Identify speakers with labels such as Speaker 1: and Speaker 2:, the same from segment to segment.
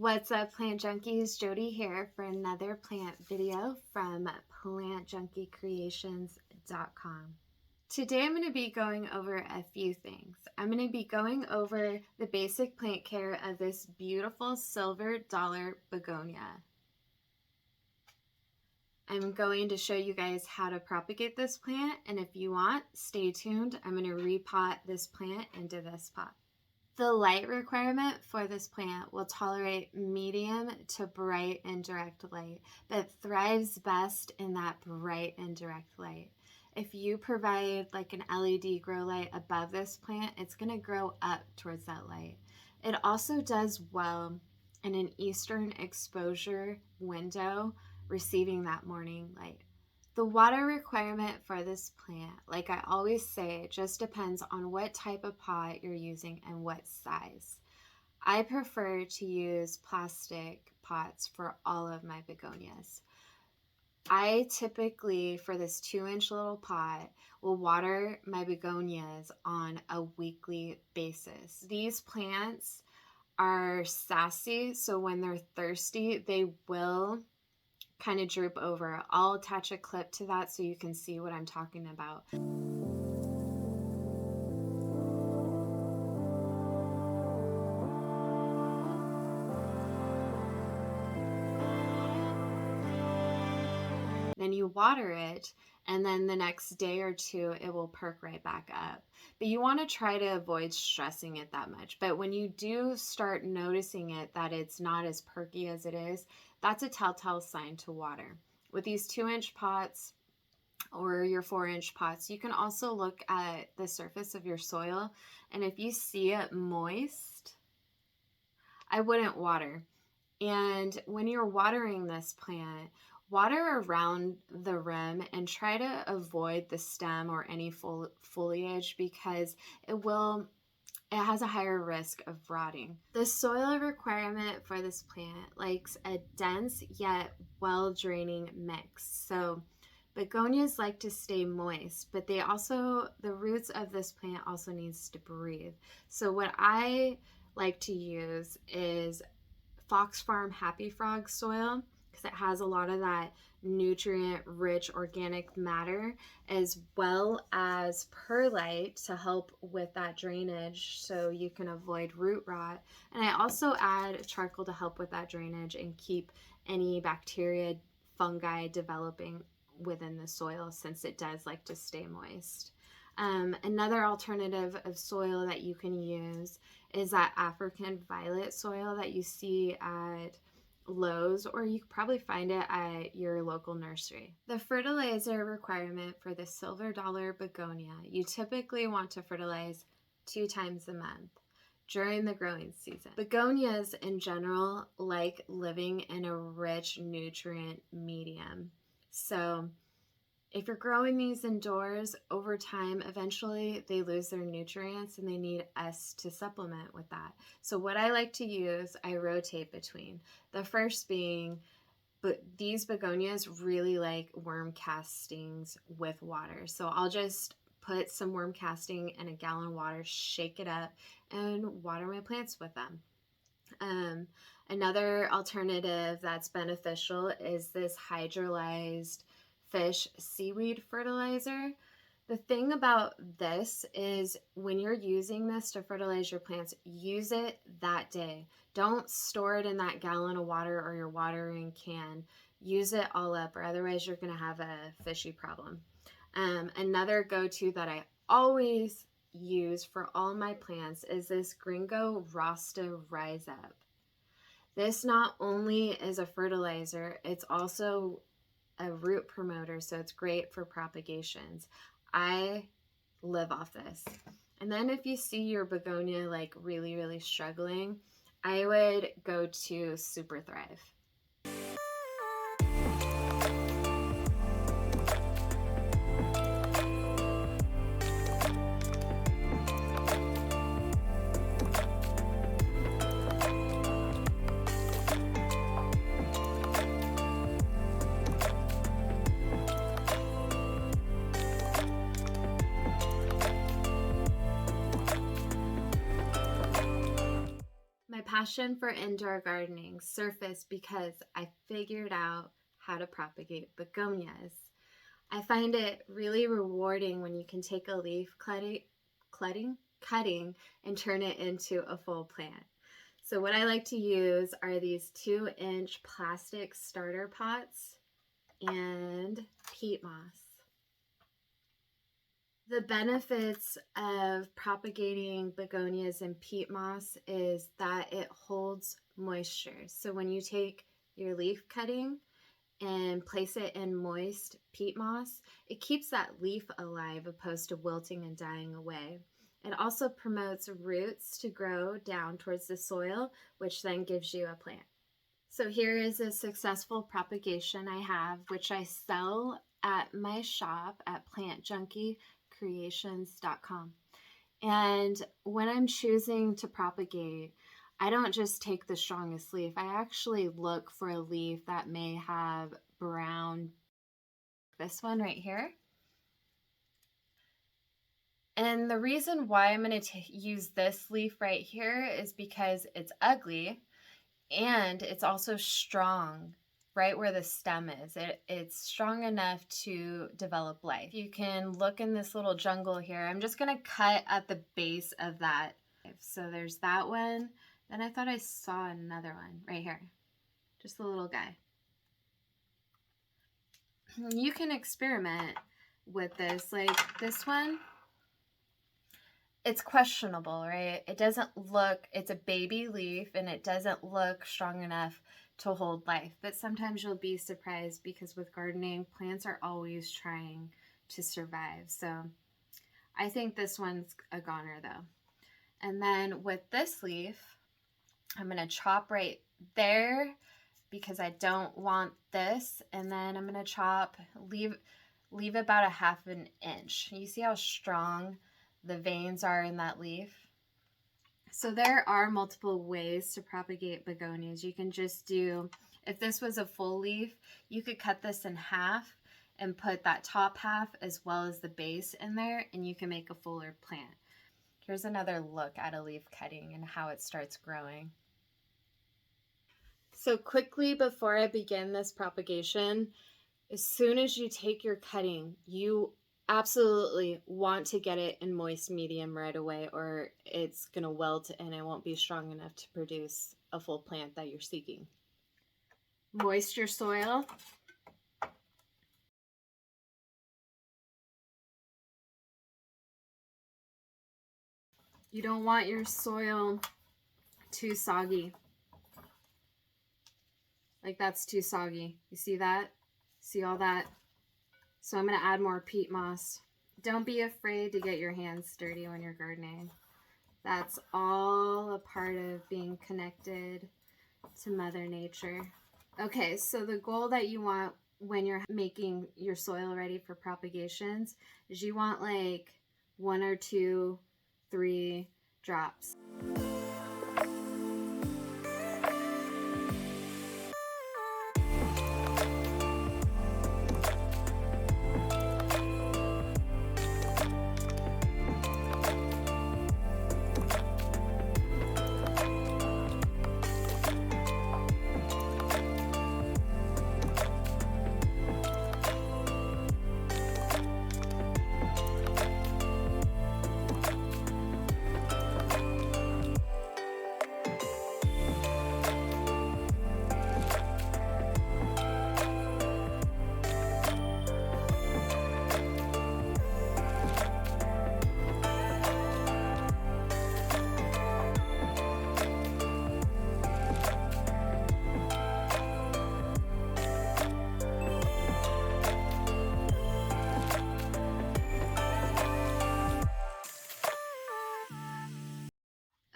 Speaker 1: What's up, plant junkies? Jody here for another plant video from plantjunkiecreations.com. Today I'm going to be going over a few things. I'm going to be going over the basic plant care of this beautiful silver dollar begonia. I'm going to show you guys how to propagate this plant, and if you want, stay tuned. I'm going to repot this plant into this pot. The light requirement for this plant will tolerate medium to bright and direct light, but thrives best in that bright and direct light. If you provide like an LED grow light above this plant, it's going to grow up towards that light. It also does well in an eastern exposure window, receiving that morning light. The water requirement for this plant, like I always say, just depends on what type of pot you're using and what size. I prefer to use plastic pots for all of my begonias. I typically, for this 2-inch little pot, will water my begonias on a weekly basis. These plants are sassy, so when they're thirsty, they will kind of droop over. I'll attach a clip to that so you can see what I'm talking about. Then you water it, and then the next day or two it will perk right back up. But you want to try to avoid stressing it that much. But when you do start noticing it, that it's not as perky as it is, that's a telltale sign to water. With these 2-inch pots or your 4-inch pots, you can also look at the surface of your soil, and if you see it moist, I wouldn't water. And when you're watering this plant, water around the rim and try to avoid the stem or any foliage because it has a higher risk of rotting. The soil requirement for this plant likes a dense yet well-draining mix. So begonias like to stay moist, but the roots of this plant also needs to breathe. So what I like to use is Fox Farm Happy Frog soil, because it has a lot of that nutrient-rich organic matter, as well as perlite to help with that drainage so you can avoid root rot. And I also add charcoal to help with that drainage and keep any bacteria, fungi developing within the soil, since it does like to stay moist. Another alternative of soil that you can use is that African violet soil that you see at Lowe's, or you could probably find it at your local nursery. The fertilizer requirement for the silver dollar begonia, you typically want to fertilize 2 times a month during the growing season. Begonias in general like living in a rich nutrient medium. So if you're growing these indoors, over time, eventually they lose their nutrients and they need us to supplement with that. So what I like to use, I rotate between. The first being, but these begonias really like worm castings with water. So I'll just put some worm casting in a gallon of water, shake it up, and water my plants with them. Another alternative that's beneficial is this hydrolyzed fish seaweed fertilizer. The thing about this is when you're using this to fertilize your plants, use it that day. Don't store it in that gallon of water or your watering can. Use it all up, or otherwise you're going to have a fishy problem. Another go-to that I always use for all my plants is this Gringo Rasta Rise Up. This not only is a fertilizer, it's also a root promoter, so it's great for propagations. I live off this. And then if you see your begonia like really struggling, I would go to Super Thrive. passion for indoor gardening surfaced because I figured out how to propagate begonias. I find it really rewarding when you can take a leaf cutting and turn it into a full plant. So what I like to use are these 2-inch plastic starter pots and peat moss. The benefits of propagating begonias in peat moss is that it holds moisture. So when you take your leaf cutting and place it in moist peat moss, it keeps that leaf alive opposed to wilting and dying away. It also promotes roots to grow down towards the soil, which then gives you a plant. So here is a successful propagation I have, which I sell at my shop at plantjunkiecreations.com. And when I'm choosing to propagate, I don't just take the strongest leaf. I actually look for a leaf that may have brown, this one right here. And the reason why I'm going to use this leaf right here is because it's ugly and it's also strong right where the stem is. It's strong enough to develop life. You can look in this little jungle here. I'm just going to cut at the base of that. So there's that one. Then I thought I saw another one right here. Just a little guy. You can experiment with this. Like this one, it's questionable, right? It doesn't look, it's a baby leaf and it doesn't look strong enough to hold life. But sometimes you'll be surprised because with gardening, plants are always trying to survive. So I think this one's a goner though. And then with this leaf, I'm going to chop right there because I don't want this. And then I'm going to chop, leave about a 1/2 inch. You see how strong the veins are in that leaf? So there are multiple ways to propagate begonias. You can just do, if this was a full leaf, you could cut this in half and put that top half as well as the base in there, and you can make a fuller plant. Here's another look at a leaf cutting and how it starts growing. So quickly before I begin this propagation, as soon as you take your cutting, you absolutely want to get it in moist medium right away, or it's going to wilt and it won't be strong enough to produce a full plant that you're seeking. Moist your soil. You don't want your soil too soggy. Like that's too soggy. You see that? See all that? So I'm going to add more peat moss. Don't be afraid to get your hands dirty when you're gardening. That's all a part of being connected to Mother Nature. Okay, so the goal that you want when you're making your soil ready for propagations is you want like 1 or 2, 3 drops.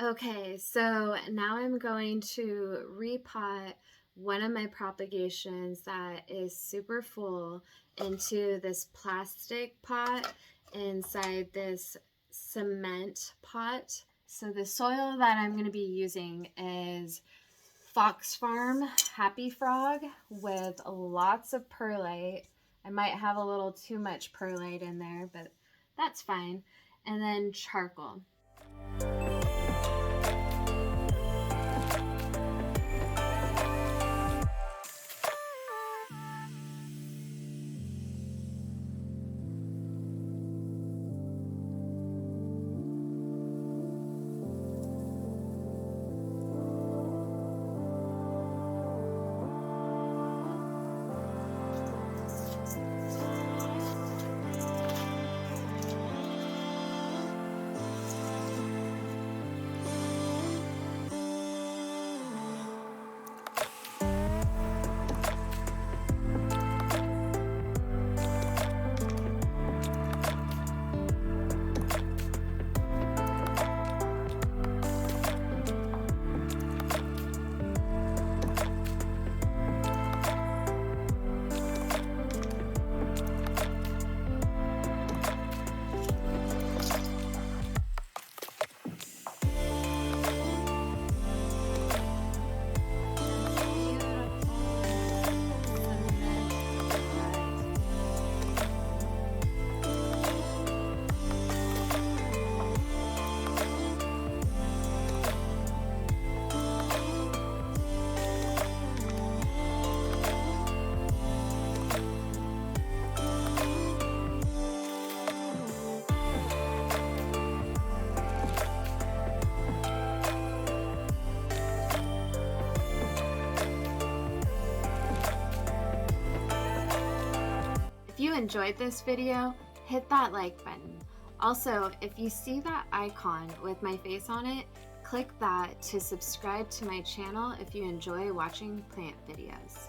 Speaker 1: Okay, so now I'm going to repot one of my propagations that is super full into this plastic pot inside this cement pot. So the soil that I'm going to be using is Fox Farm Happy Frog with lots of perlite. I might have a little too much perlite in there, but that's fine. And then charcoal. you enjoyed this video, hit that like button. Also, if you see that icon with my face on it, click that to subscribe to my channel if you enjoy watching plant videos.